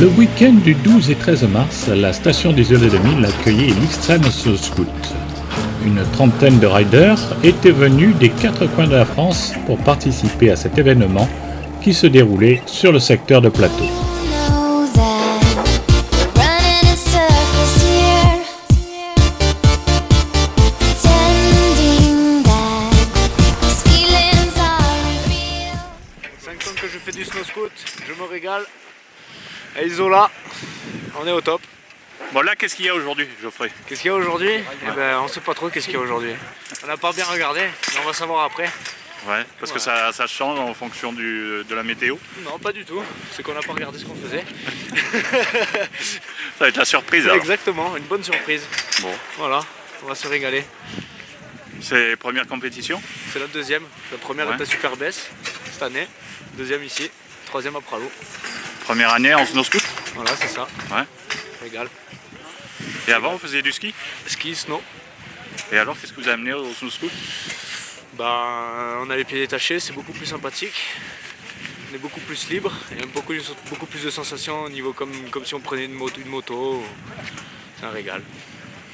Le week-end du 12 et 13 mars, la station des Îles de Mille accueillait l'Ixtran Snow Scoot. Une trentaine de riders étaient venus des 4 coins de la France pour participer à cet événement qui se déroulait sur le secteur de Plateau. Que je fais du snow scoot, je me régale. À Isola, on est au top. Bon là, qu'est-ce qu'il y a aujourd'hui, Geoffrey? Qu'est-ce qu'il y a aujourd'hui? Eh ben, on sait pas trop qu'est-ce qu'il y a aujourd'hui. On n'a pas bien regardé, mais on va savoir après. Ouais, parce que ça change en fonction de la météo. Non, pas du tout. C'est qu'on n'a pas regardé ce qu'on faisait. Ça va être la surprise alors. Exactement, une bonne surprise. Bon. Voilà, on va se régaler. C'est première compétition? C'est la deuxième. La première était à Super Bess cette année. Deuxième ici. Troisième à Pralou. Première année en snow scoot? Voilà, c'est ça. Ouais. Régal. Et avant, vous faisiez du ski? Ski, snow. Et alors, qu'est-ce que vous a amené au snow scoot? On a les pieds détachés, c'est beaucoup plus sympathique. On est beaucoup plus libre. Il y a beaucoup plus de sensations au niveau comme si on prenait une moto. C'est un régal.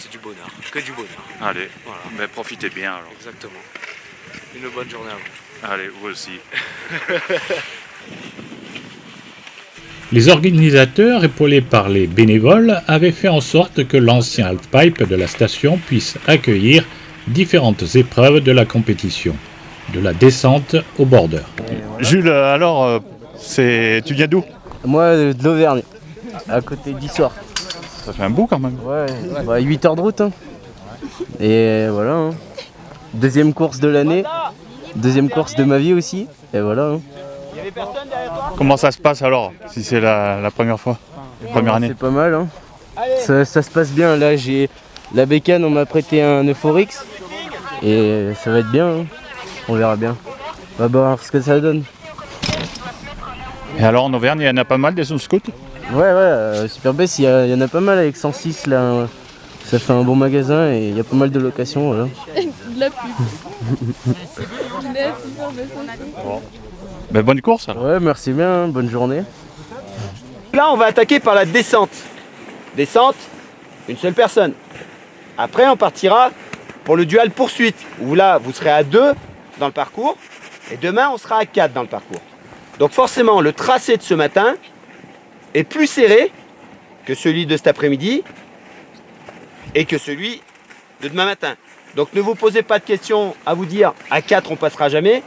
C'est du bonheur. Que du bonheur. Allez, voilà. Ben, profitez bien alors. Exactement. Une bonne journée à vous. Allez, vous aussi. Les organisateurs, épaulés par les bénévoles, avaient fait en sorte que l'ancien halfpipe de la station puisse accueillir différentes épreuves de la compétition, de la descente au border. Jules, alors, tu viens d'où? Moi, de l'Auvergne, à côté d'Issoire. Ça fait un bout quand même. Ouais, 8 heures de route. Hein. Et voilà. Hein. Deuxième course de l'année, deuxième course de ma vie aussi. Et voilà. Hein. Comment ça se passe alors, si c'est la première fois, première année? C'est pas mal. Hein. Ça se passe bien. Là, j'ai la bécane, on m'a prêté un Euphorix. Et ça va être bien. Hein. On verra bien. On va voir ce que ça donne. Et alors en Auvergne, il y en a pas mal des snow scouts? Ouais, Super Bess, il y en a pas mal avec 106 là. Ça fait un bon magasin et il y a pas mal de locations. Voilà. De la pub. Bon. Ben, bonne course alors. Ouais, merci bien, bonne journée. Là, on va attaquer par la descente. Descente, une seule personne. Après, on partira pour le dual poursuite, où là, vous serez à 2 dans le parcours, et demain, on sera à 4 dans le parcours. Donc forcément, le tracé de ce matin est plus serré que celui de cet après-midi et que celui de demain matin. Donc ne vous posez pas de questions à vous dire à 4 on passera jamais.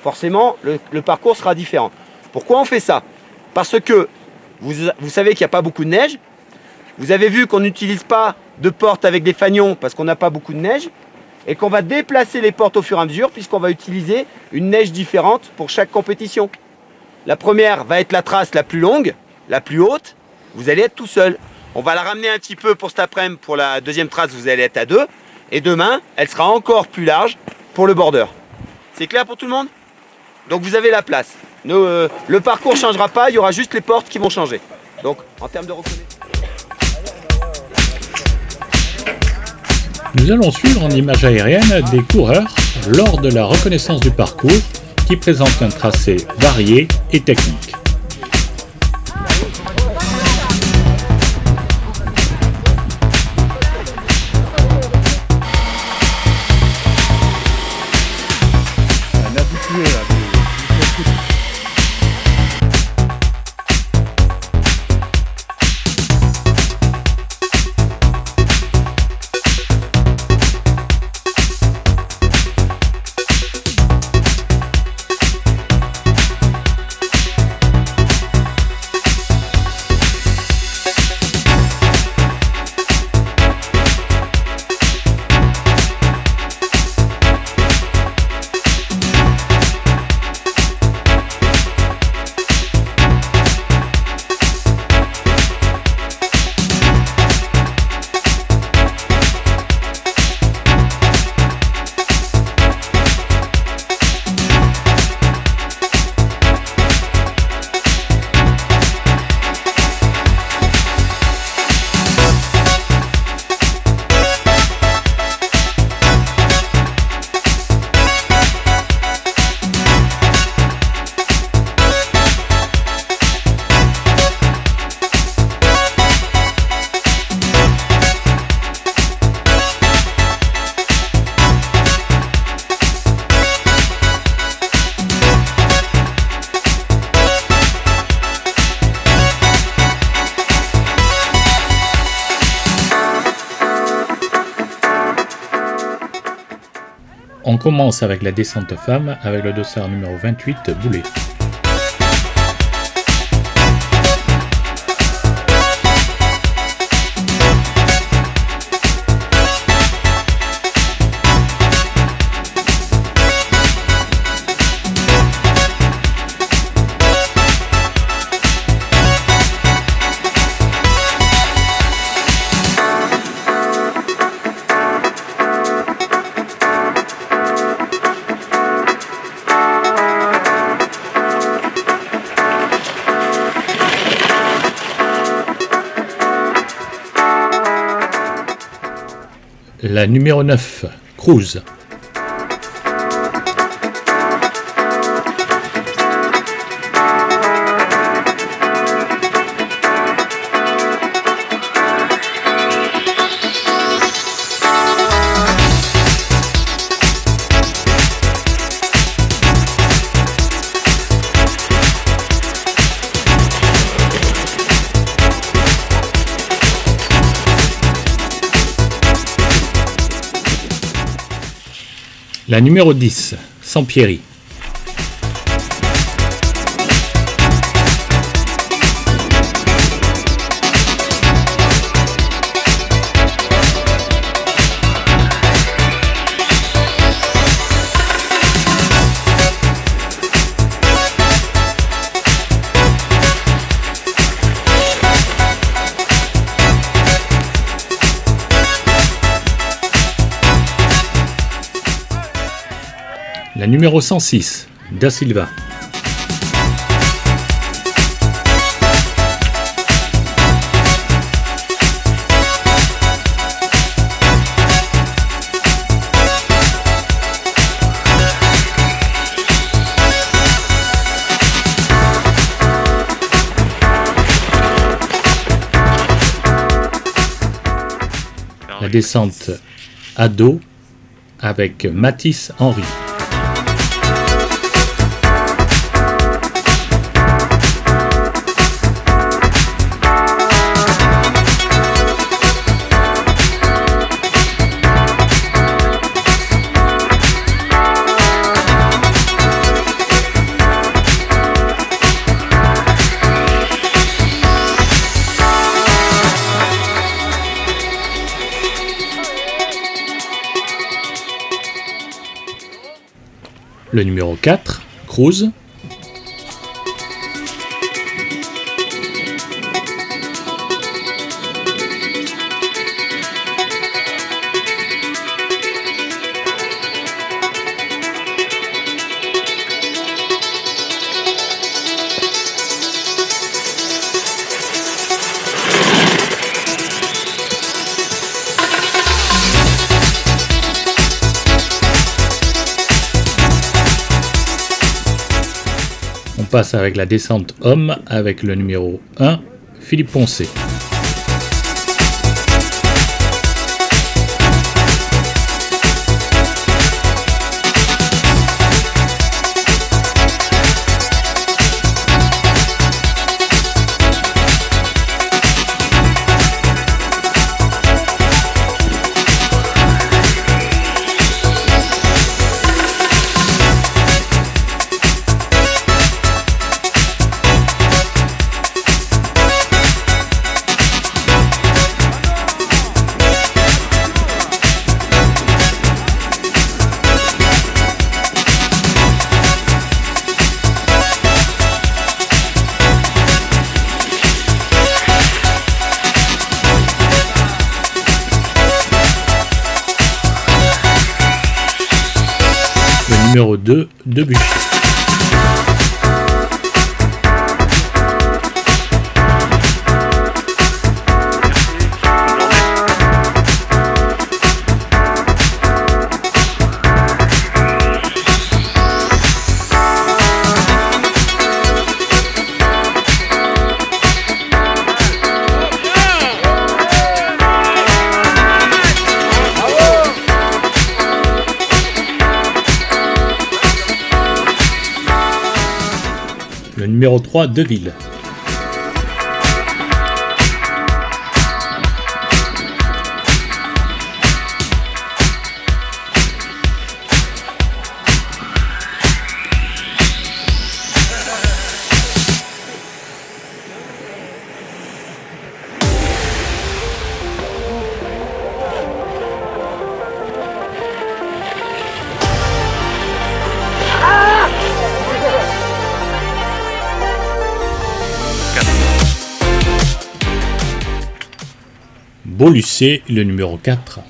Forcément, le parcours sera différent. Pourquoi on fait ça? Parce que vous savez qu'il n'y a pas beaucoup de neige. Vous avez vu qu'on n'utilise pas de portes avec des fanions parce qu'on n'a pas beaucoup de neige. Et qu'on va déplacer les portes au fur et à mesure puisqu'on va utiliser une neige différente pour chaque compétition. La première va être la trace la plus longue, la plus haute. Vous allez être tout seul. On va la ramener un petit peu pour cet après-midi. Pour la deuxième trace, vous allez être à 2. Et demain, elle sera encore plus large pour le border. C'est clair pour tout le monde? Donc vous avez la place. Le parcours ne changera pas, il y aura juste les portes qui vont changer. Donc en termes de reconnaissance. Nous allons suivre en image aérienne des coureurs lors de la reconnaissance du parcours qui présente un tracé varié et technique. commence avec la descente femmes avec le dossard numéro 28, Boulet. La numéro 9, Cruz. La numéro 10, Sampieri. La numéro 106, Da Silva. La descente à dos avec Mathis Henry. Le numéro 4, Cruz. On passe avec la descente homme avec le numéro 1, Philippe Poncet. Numéro 2, Debuchy. Le numéro 3, Deville. Beaulucet, le numéro 4.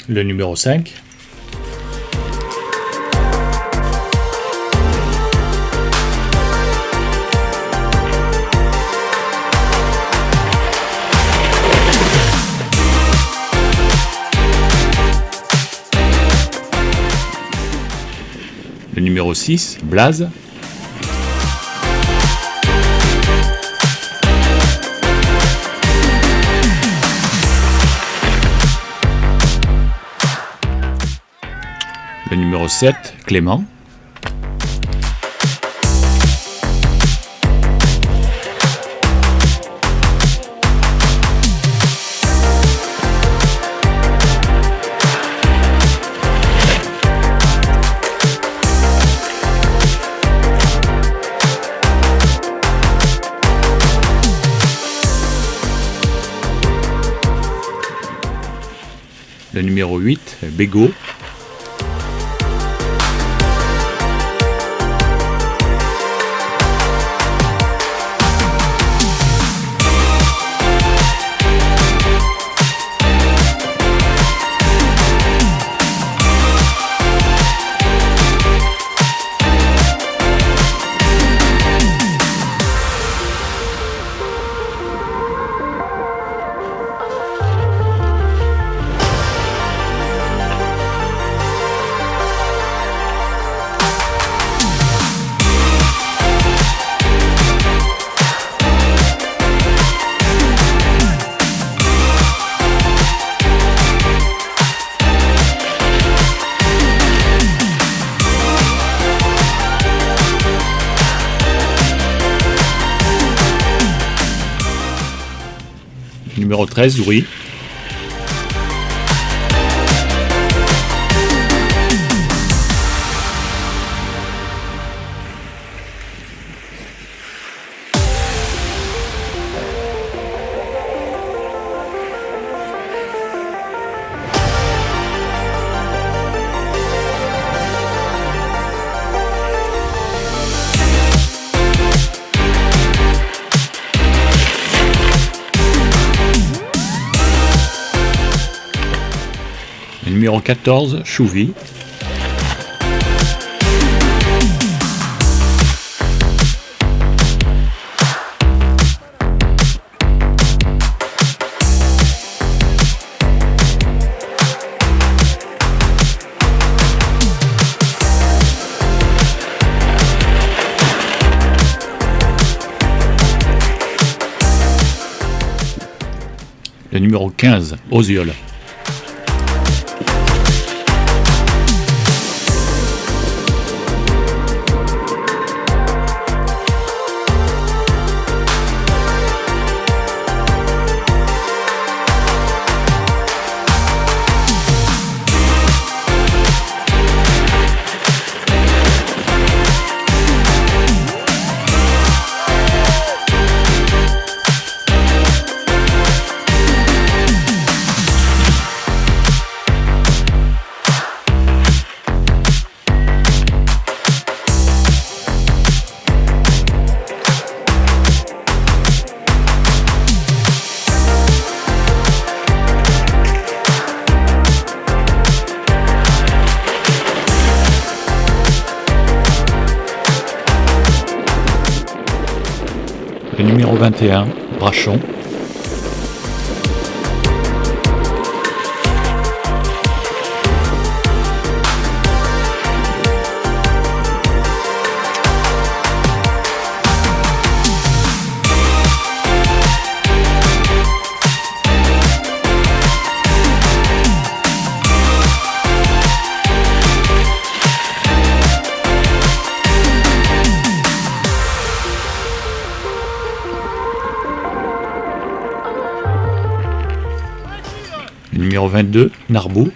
Le numéro 5. Le numéro 6, Blaze. Le numéro 7, Clément. Le numéro 8, Bégaud. Numéro 13, Louis. Numéro 14, Chouvy. Le numéro 15, Osiol. Le numéro 21, Brachon. Le numéro 22, Narbou.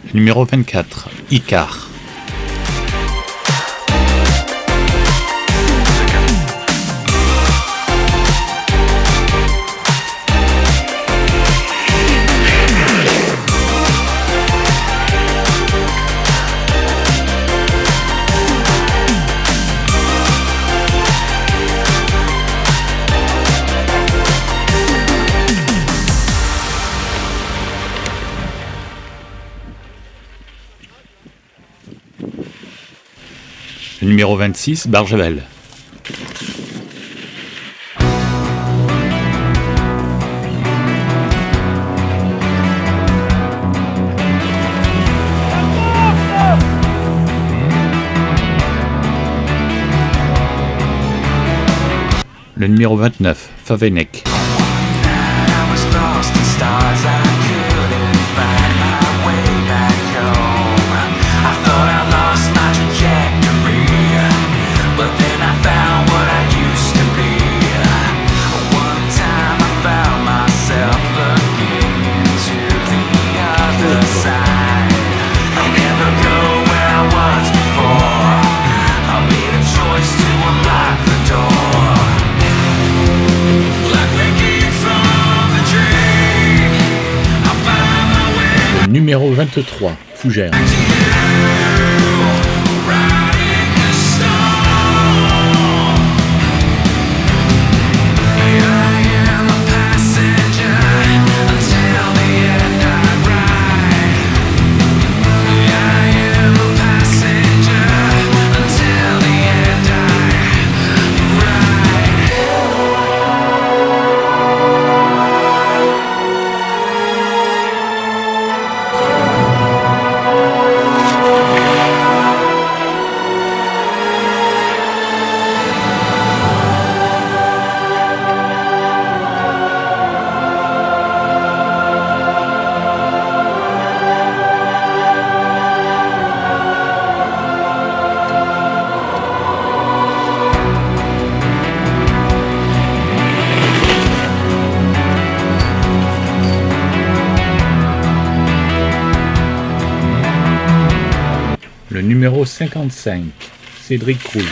Le numéro 24, Icar. Le numéro 26, Barjavel. Le numéro 29, Favenec. Numéro 23, Fougères. Le numéro 55, Cédric Cruz.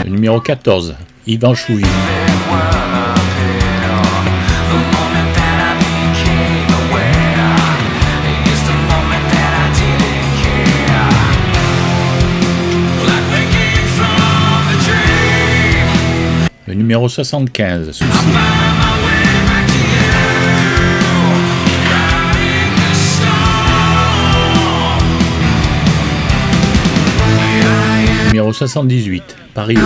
Le numéro 14, Yvan Chouvy. Le numéro 75, Souci. Numéro 78, Paris.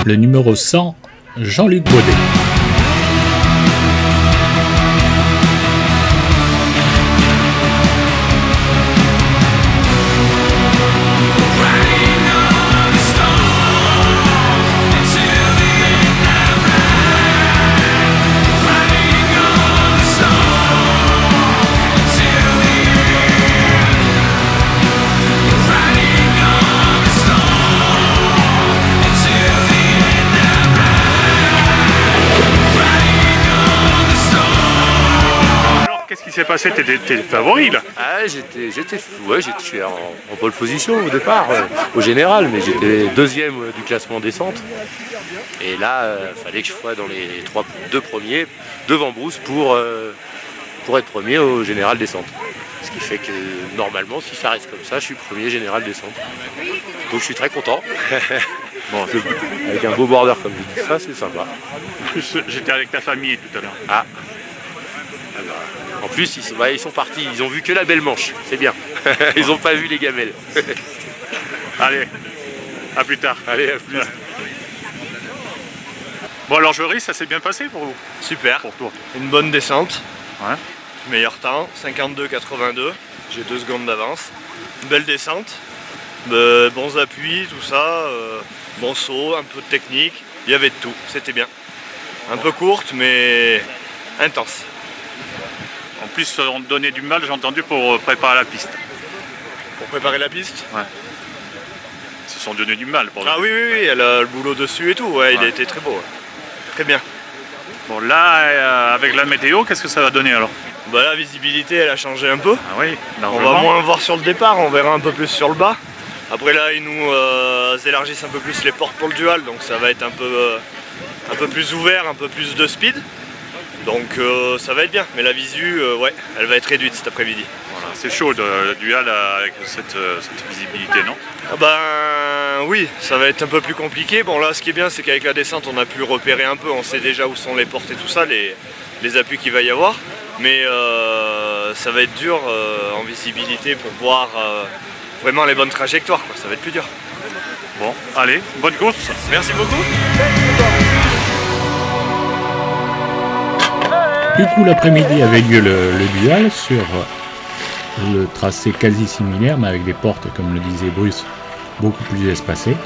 Le numéro 100, Jean-Luc Baudet. Qu'est-ce qui s'est passé? T'es favori là? Ah, je suis en pole position au départ, au général, mais j'étais deuxième du classement descente. Et là, il fallait que je sois dans les deux premiers devant Bruce pour pour être premier au général descente. Ce qui fait que normalement, si ça reste comme ça, je suis premier général descente. Donc je suis très content. Bon, avec un beau border comme vous dites, ça c'est sympa. En plus, j'étais avec ta famille tout à l'heure. Ah. Alors, en plus, ils sont partis, ils ont vu que la belle manche, c'est bien. Ils n'ont pas vu les gamelles. Allez, à plus tard. Allez, à plus. Bon alors Joris, ça s'est bien passé pour vous? Super, Pour toi. une bonne descente, Ouais. meilleur temps, 52,82, j'ai 2 secondes d'avance, une belle descente, bons appuis, tout ça, bon saut, un peu de technique, il y avait de tout, c'était bien. Un peu courte mais intense. En plus, on te donnait du mal, j'ai entendu, pour préparer la piste. Pour préparer la piste? Ils se sont donné du mal pour Ah oui, elle a le boulot dessus et tout, ouais, il Ouais. a été très beau, ouais. Très bien. Bon là, avec la météo, qu'est-ce que ça va donner alors? Bah la visibilité elle a changé un peu. Ah oui, On largement. va moins voir sur le départ, on verra un peu plus sur le bas. Après là, ils nous élargissent un peu plus les portes pour le dual, donc ça va être un peu plus ouvert, un peu plus de speed. Donc ça va être bien, mais la visu, ouais, elle va être réduite cet après-midi. Voilà, c'est chaud le dual avec cette visibilité, non? Ah ben oui, ça va être un peu plus compliqué. Bon là, ce qui est bien, c'est qu'avec la descente, on a pu repérer un peu, on sait déjà où sont les portes et tout ça, les appuis qu'il va y avoir. Mais ça va être dur en visibilité pour voir vraiment les bonnes trajectoires, quoi. Ça va être plus dur. Bon, allez, bonne course. Merci beaucoup. Du coup, l'après-midi avait lieu le dual sur le tracé quasi similaire, mais avec des portes, comme le disait Bruce, beaucoup plus espacées.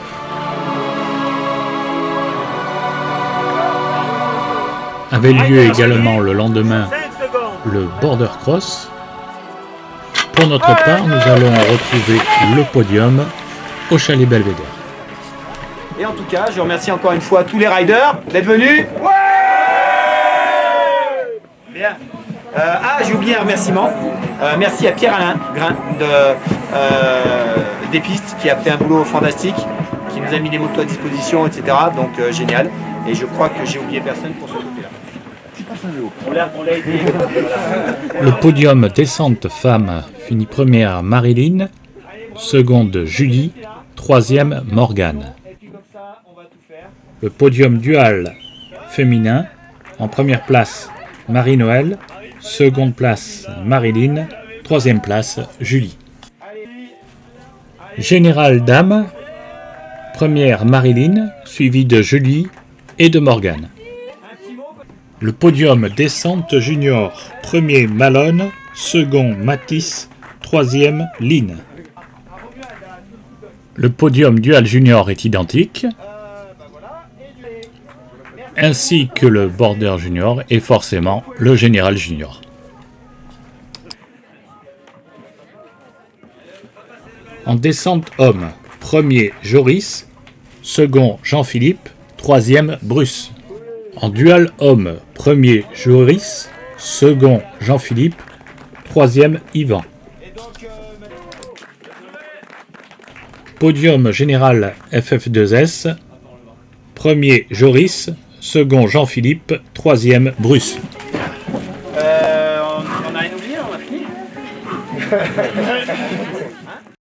Avait lieu également le lendemain le Border Cross. Pour notre part, nous allons retrouver le podium au Chalet Belvédère. Et en tout cas, je remercie encore une fois tous les riders d'être venus. Bien. J'ai oublié un remerciement. Merci à Pierre-Alain Grain des pistes qui a fait un boulot fantastique, qui nous a mis les motos à disposition, etc. Donc génial. Et je crois que j'ai oublié personne pour ce côté-là. Le podium descente femme finit première Marilyn, seconde Julie, troisième Morgane. Le podium dual féminin, en première place Marie-Noël, seconde place Marilyn, troisième place Julie. Général dame, première Marilyn, suivie de Julie et de Morgane. Le podium descente junior, premier Malone, second Matisse, troisième Lynn. Le podium dual junior est identique, ainsi que le border junior et forcément le général junior. En descente homme, premier Joris, second Jean-Philippe, troisième Bruce. En dual homme, premier Joris, second Jean-Philippe, troisième Yvan. Podium général FF2S, premier Joris, second Jean-Philippe, troisième Bruce. On a rien oublié, on a fini.